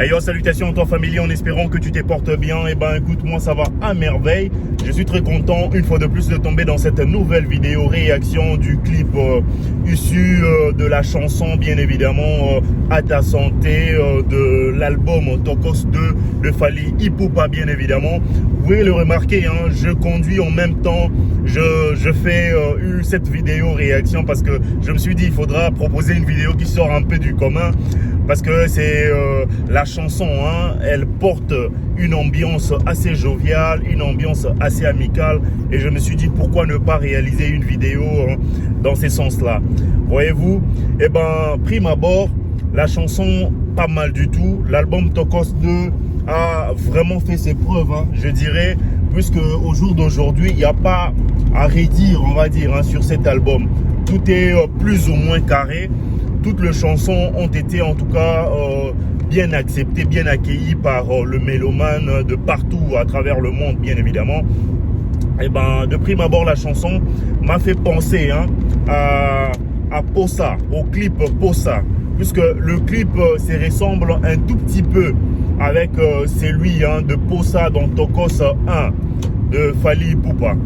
Hey yo, salutations toi famille, en espérant que tu te portes bien. Et ben écoute, moi ça va à merveille. Je suis très content une fois de plus de tomber dans cette nouvelle vidéo réaction du clip issu de la chanson bien évidemment À ta santé de l'album Tokos 2 de Fally Ipupa bien évidemment. Vous pouvez le remarquer, hein, je conduis en même temps, je fais cette vidéo réaction parce que je me suis dit il faudra proposer une vidéo qui sort un peu du commun. Parce que c'est la chanson, hein, elle porte une ambiance assez joviale, une ambiance assez amicale. Et je me suis dit pourquoi ne pas réaliser une vidéo hein, dans ces sens-là. Voyez-vous, eh ben, prime abord, la chanson pas mal du tout. L'album Tokos 2 a vraiment fait ses preuves, hein, je dirais, puisque au jour d'aujourd'hui, il n'y a pas à redire, on va dire, hein, sur cet album. Tout est plus ou moins carré. Toutes les chansons ont été en tout cas bien acceptées, bien accueillies par le mélomane de partout à travers le monde, bien évidemment. Et ben, de prime abord, la chanson m'a fait penser hein, à Posa, au clip Posa, puisque le clip se ressemble un tout petit peu avec celui hein, de Posa dans Tokos 1 de Fally Ipupa.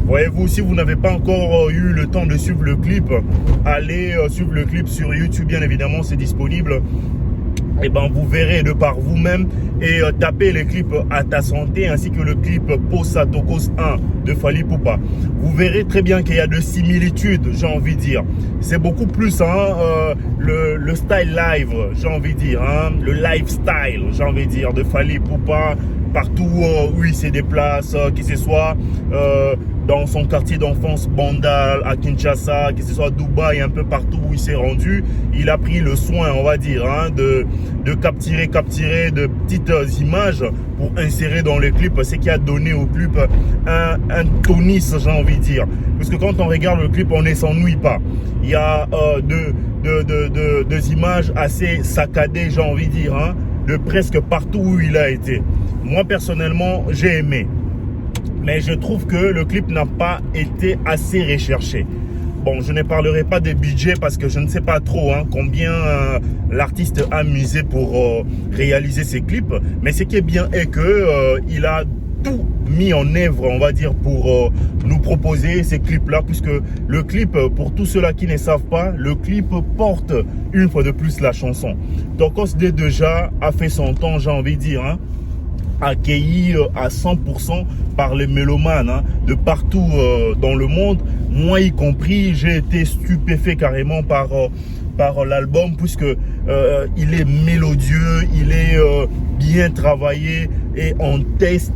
Voyez-vous, si vous n'avez pas encore eu le temps de suivre le clip, allez suivre le clip sur YouTube, bien évidemment, c'est disponible. Et ben vous verrez de par vous-même et tapez les clips À ta santé ainsi que le clip Posa Tokos 1 de Fally Ipupa. Vous verrez très bien qu'il y a de similitudes, j'ai envie de dire. C'est beaucoup plus hein, le style live, j'ai envie de dire, hein, le lifestyle, j'ai envie de dire, de Fally Ipupa. Partout où il se déplace, que ce soit dans son quartier d'enfance Bandal, à Kinshasa, que ce soit à Dubaï, un peu partout où il s'est rendu, il a pris le soin, on va dire, hein, de capturer de petites images pour insérer dans le clip, ce qui a donné au clip un tonus, j'ai envie de dire. Parce que quand on regarde le clip, on ne s'ennuie pas. Il y a des images assez saccadées, j'ai envie de dire, hein, de presque partout où il a été. Moi personnellement j'ai aimé, mais je trouve que le clip n'a pas été assez recherché. Bon, je ne parlerai pas des budgets parce que je ne sais pas trop hein, combien l'artiste a misé pour réaliser ses clips, mais ce qui est bien est que il a tout mis en œuvre, on va dire, pour nous proposer ces clips-là, puisque le clip, pour tous ceux-là qui ne savent pas, le clip porte une fois de plus la chanson. Tokos 2 déjà a fait son temps, j'ai envie de dire, hein, accueilli à 100% par les mélomanes hein, de partout dans le monde. Moi y compris, j'ai été stupéfait carrément par l'album, puisque il est mélodieux, il est bien travaillé et en texte,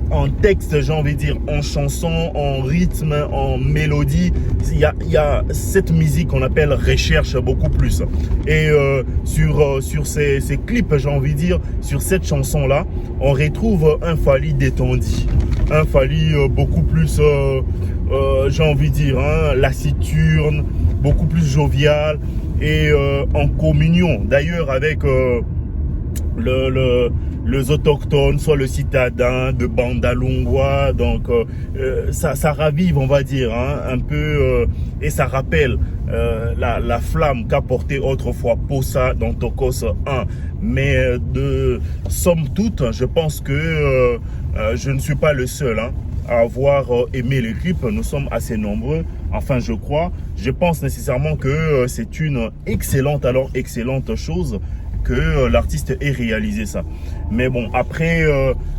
j'ai envie de dire, en chanson, en rythme, en mélodie, il y a cette musique qu'on appelle recherche beaucoup plus. Et sur ces clips, j'ai envie de dire, sur cette chanson-là, on retrouve un Fally détendu, un Fally beaucoup plus, j'ai envie de dire, hein, laciturne, beaucoup plus jovial et en communion d'ailleurs avec les autochtones, soit le citadin de Bandalungwa. Donc ça ravive, on va dire, hein, un peu et ça rappelle la flamme qu'a portée autrefois Posa dans Tokos 1. Mais de somme toute, je pense que je ne suis pas le seul hein, à avoir aimé le clip. Nous sommes assez nombreux, enfin je crois. Je pense nécessairement que c'est une excellente chose que l'artiste ait réalisé ça. Mais bon, après,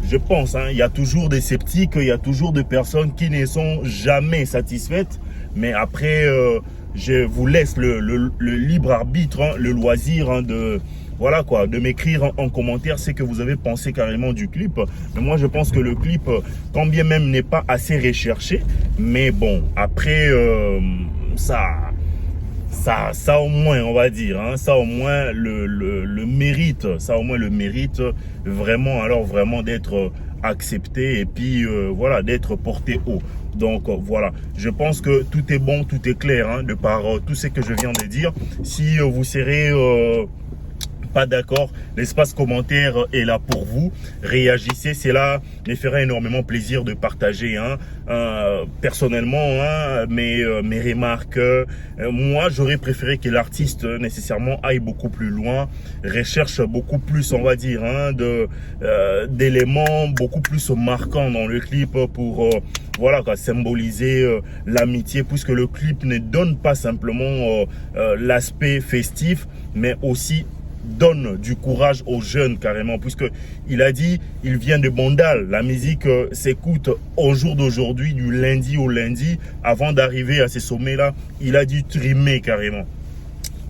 je pense, hein, il y a toujours des sceptiques, il y a toujours des personnes qui ne sont jamais satisfaites. Mais après, je vous laisse le libre arbitre, hein, le loisir hein, voilà quoi, de m'écrire en commentaire ce que vous avez pensé carrément du clip. Mais moi, je pense que le clip, quand bien même n'est pas assez recherché, mais bon, après, ça au moins, on va dire, hein, ça au moins le mérite, vraiment, alors vraiment d'être accepté et puis voilà, d'être porté haut. Donc voilà, je pense que tout est bon, tout est clair hein, de par tout ce que je viens de dire. Si vous serez pas d'accord, l'espace commentaire est là pour vous. Réagissez, cela me fera énormément plaisir de partager personnellement mes remarques. Moi, j'aurais préféré que l'artiste nécessairement aille beaucoup plus loin, recherche beaucoup plus, on va dire, d'éléments beaucoup plus marquants dans le clip pour voilà, symboliser l'amitié, puisque le clip ne donne pas simplement l'aspect festif, mais aussi donne du courage aux jeunes carrément, puisque il a dit il vient de Bandal, la musique s'écoute au jour d'aujourd'hui, du lundi au lundi. Avant d'arriver à ces sommets là, il a dû trimer carrément.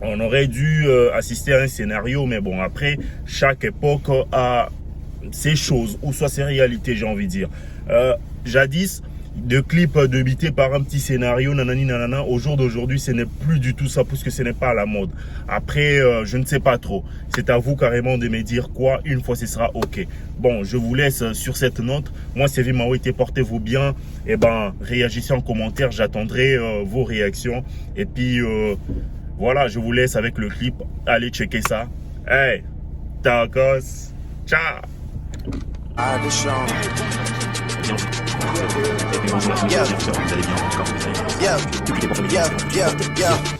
On aurait dû assister à un scénario, mais bon, après chaque époque a ses choses ou soit ses réalités, j'ai envie de dire. Jadis, de clips débités par un petit scénario, nanani nanana, au jour d'aujourd'hui, ce n'est plus du tout ça, puisque ce n'est pas à la mode. Après, je ne sais pas trop. C'est à vous carrément de me dire quoi, une fois ce sera ok. Bon, je vous laisse sur cette note. Moi, c'est Vimaouité, portez-vous bien. Et ben, réagissez en commentaire, j'attendrai vos réactions. Et puis, voilà, je vous laisse avec le clip. Allez checker ça. Hey, tacos. Ciao. Yeah, yeah, yeah, yeah.